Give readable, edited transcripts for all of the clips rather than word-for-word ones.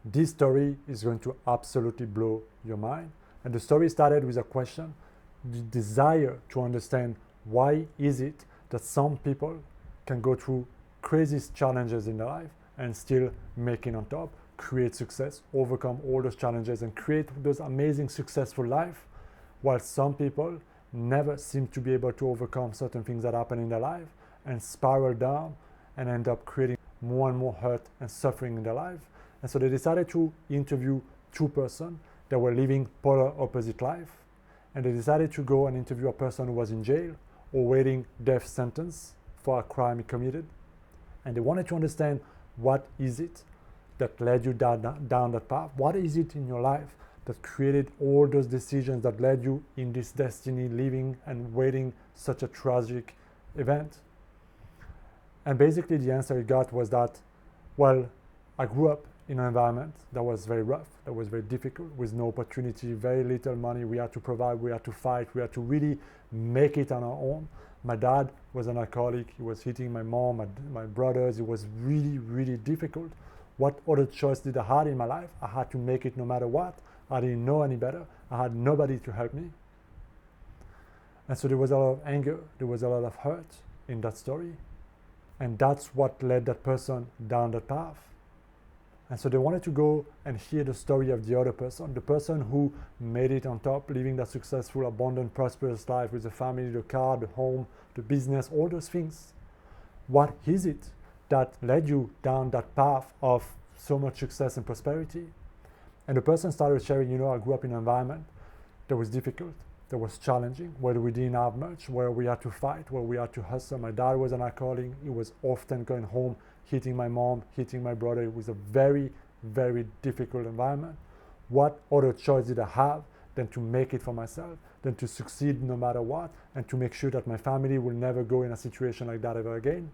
This story is going to absolutely blow your mind. And the story started with a question, the desire to understand why is it that some people can go through crazy challenges in their life and still make it on top, create success, overcome all those challenges and create those amazing successful life, while some people never seem to be able to overcome certain things that happen in their life and spiral down and end up creating more and more hurt and suffering in their life. And so they decided to interview two persons that were living polar opposite life. And they decided to go and interview a person who was in jail or waiting death sentence for a crime he committed. And they wanted to understand, what is it that led you down that path? What is it in your life that created all those decisions that led you in this destiny, living and waiting such a tragic event? And basically the answer he got was that, well, I grew up in an environment that was very rough, that was very difficult, with no opportunity, very little money. We had to provide, we had to fight, we had to really make it on our own. My dad was an alcoholic, he was hitting my mom, my brothers. It was really, really difficult. What other choice did I have in my life? I had to make it no matter what. I didn't know any better. I had nobody to help me. And so there was a lot of anger, there was a lot of hurt in that story. And that's what led that person down that path. And so they wanted to go and hear the story of the other person, the person who made it on top, living that successful, abundant, prosperous life with the family, the car, the home, the business, all those things. What is it that led you down that path of so much success and prosperity? And the person started sharing, I grew up in an environment that was difficult, that was challenging, where we didn't have much, where we had to fight, where we had to hustle. My dad was an alcoholic. He was often going home, hitting my mom, hitting my brother. It was a very, very difficult environment. What other choice did I have than to make it for myself, than to succeed no matter what, and to make sure that my family will never go in a situation like that ever again?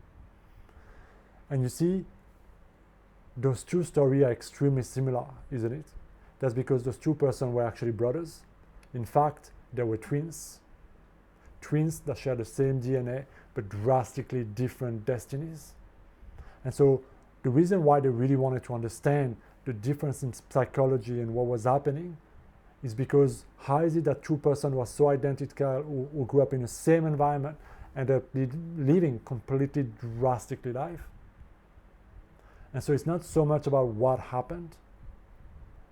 And you see, those two stories are extremely similar, isn't it? That's because those two persons were actually brothers. In fact, they were twins that share the same DNA, but drastically different destinies. And so the reason why they really wanted to understand the difference in psychology and what was happening is because how is it that two persons who are so identical, who grew up in the same environment, end up living completely drastically life? And so it's not so much about what happened,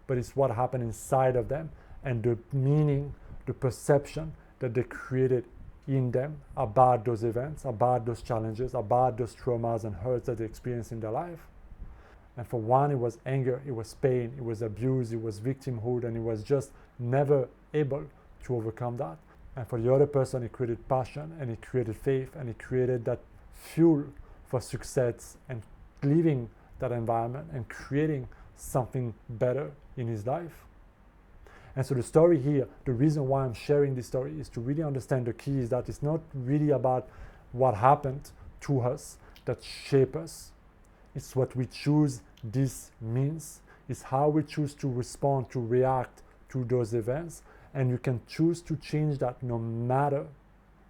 but it's what happened inside of them and the meaning, the perception that they created in them about those events, about those challenges, about those traumas and hurts that they experienced in their life. And for one, it was anger, it was pain, it was abuse, it was victimhood, and it was just never able to overcome that. And for the other person, it created passion, and it created faith, and it created that fuel for success and living that environment and creating something better in his life. And so the story here, the reason why I'm sharing this story is to really understand the key is that it's not really about what happened to us that shape us. It's what we choose this means. It's how we choose to respond, to react to those events. And you can choose to change that no matter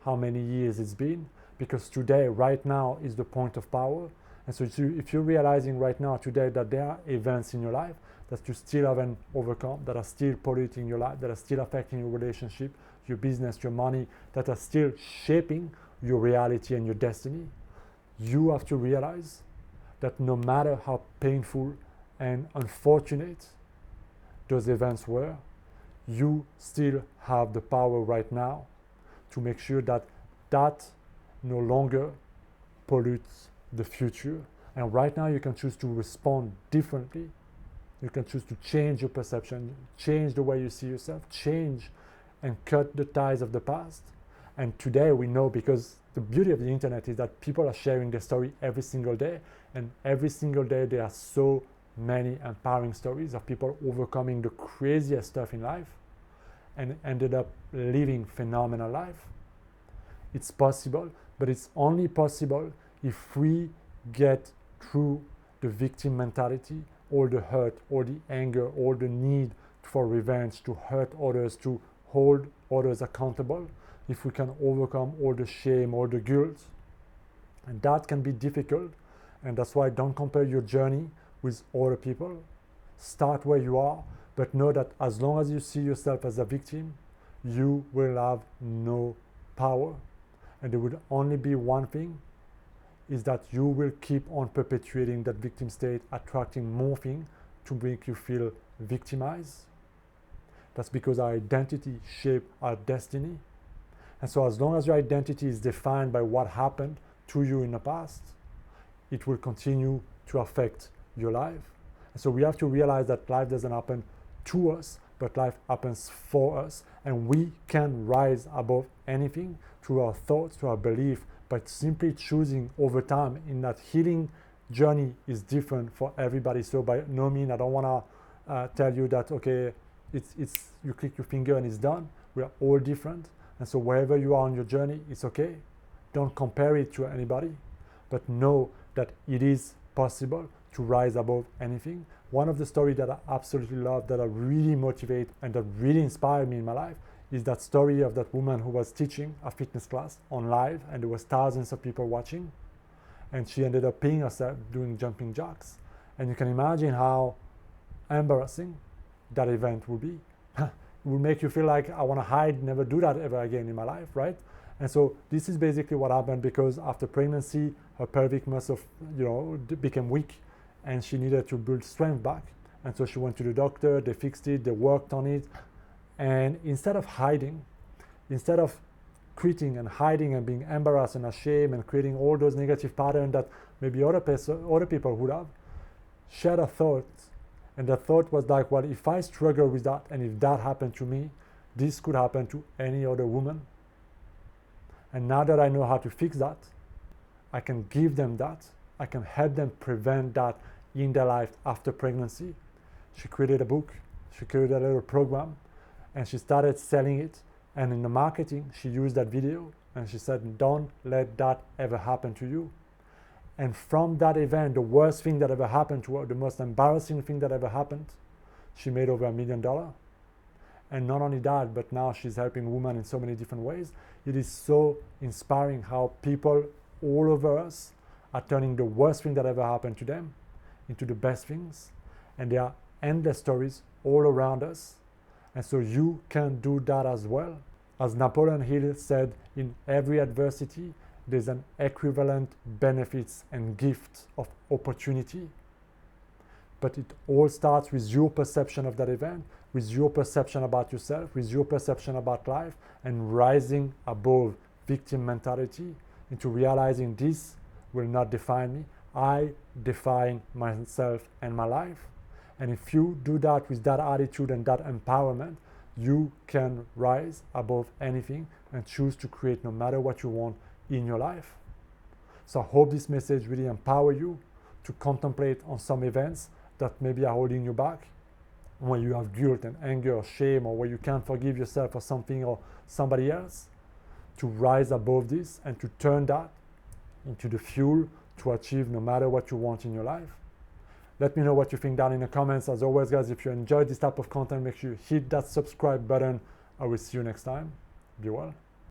how many years it's been, because today, right now, is the point of power. And so if you're realizing right now, today, that there are events in your life that you still haven't overcome, that are still polluting your life, that are still affecting your relationship, your business, your money, that are still shaping your reality and your destiny, you have to realize that no matter how painful and unfortunate those events were, you still have the power right now to make sure that that no longer pollutes the future. And right now you can choose to respond differently. You can choose to change your perception, change the way you see yourself, change and cut the ties of the past. And today we know, because the beauty of the internet is that people are sharing their story every single day, and every single day there are so many empowering stories of people overcoming the craziest stuff in life and ended up living phenomenal life. It's possible, but it's only possible if we get through the victim mentality, all the hurt, all the anger, all the need for revenge, to hurt others, to hold others accountable, if we can overcome all the shame, all the guilt. And that can be difficult, and that's why don't compare your journey with other people. Start where you are, but know that as long as you see yourself as a victim, you will have no power. And there will only be one thing, is that you will keep on perpetuating that victim state, attracting more things to make you feel victimized. That's because our identity shapes our destiny. And so as long as your identity is defined by what happened to you in the past, it will continue to affect your life. And so we have to realize that life doesn't happen to us, but life happens for us. And we can rise above anything through our thoughts, through our belief, by simply choosing over time. In that healing journey is different for everybody. So by no means, I don't want to tell you that, okay, it's you click your finger and it's done. We are all different. And so wherever you are on your journey, it's okay. Don't compare it to anybody, but know that it is possible to rise above anything. One of the stories that I absolutely love, that I really motivate and that really inspired me in my life, is that story of that woman who was teaching a fitness class on live, and there was thousands of people watching, and she ended up peeing herself doing jumping jacks. And you can imagine how embarrassing that event would be. It will make you feel like, I want to hide, never do that ever again in my life, right? And so this is basically what happened, because after pregnancy, her pelvic muscle, became weak, and she needed to build strength back. And so she went to the doctor, they fixed it, they worked on it. And instead of hiding, instead of quitting and hiding and being embarrassed and ashamed and creating all those negative patterns that maybe other people would have, she had a thought. And the thought was like, well, if I struggle with that, and if that happened to me, this could happen to any other woman. And now that I know how to fix that, I can give them that. I can help them prevent that in their life after pregnancy. She created a book, she created a little program, and she started selling it. And in the marketing, she used that video, and she said, don't let that ever happen to you. And from that event, the worst thing that ever happened to her, the most embarrassing thing that ever happened, she made over $1 million. And not only that, but now she's helping women in so many different ways. It is so inspiring how people all over us are turning the worst thing that ever happened to them into the best things. And there are endless stories all around us. And so you can do that as well. As Napoleon Hill said, in every adversity, there's an equivalent benefits and gift of opportunity. But it all starts with your perception of that event, with your perception about yourself, with your perception about life, and rising above victim mentality into realizing this will not define me. I define myself and my life. And if you do that with that attitude and that empowerment, you can rise above anything and choose to create no matter what you want in your life. So I hope this message really empower you to contemplate on some events that maybe are holding you back, when you have guilt and anger or shame, or where you can't forgive yourself for something or somebody else, to rise above this and to turn that into the fuel to achieve no matter what you want in your life. Let me know what you think down in the comments. As always, guys, if you enjoyed this type of content, make sure you hit that subscribe button. I will see you next time. Be well.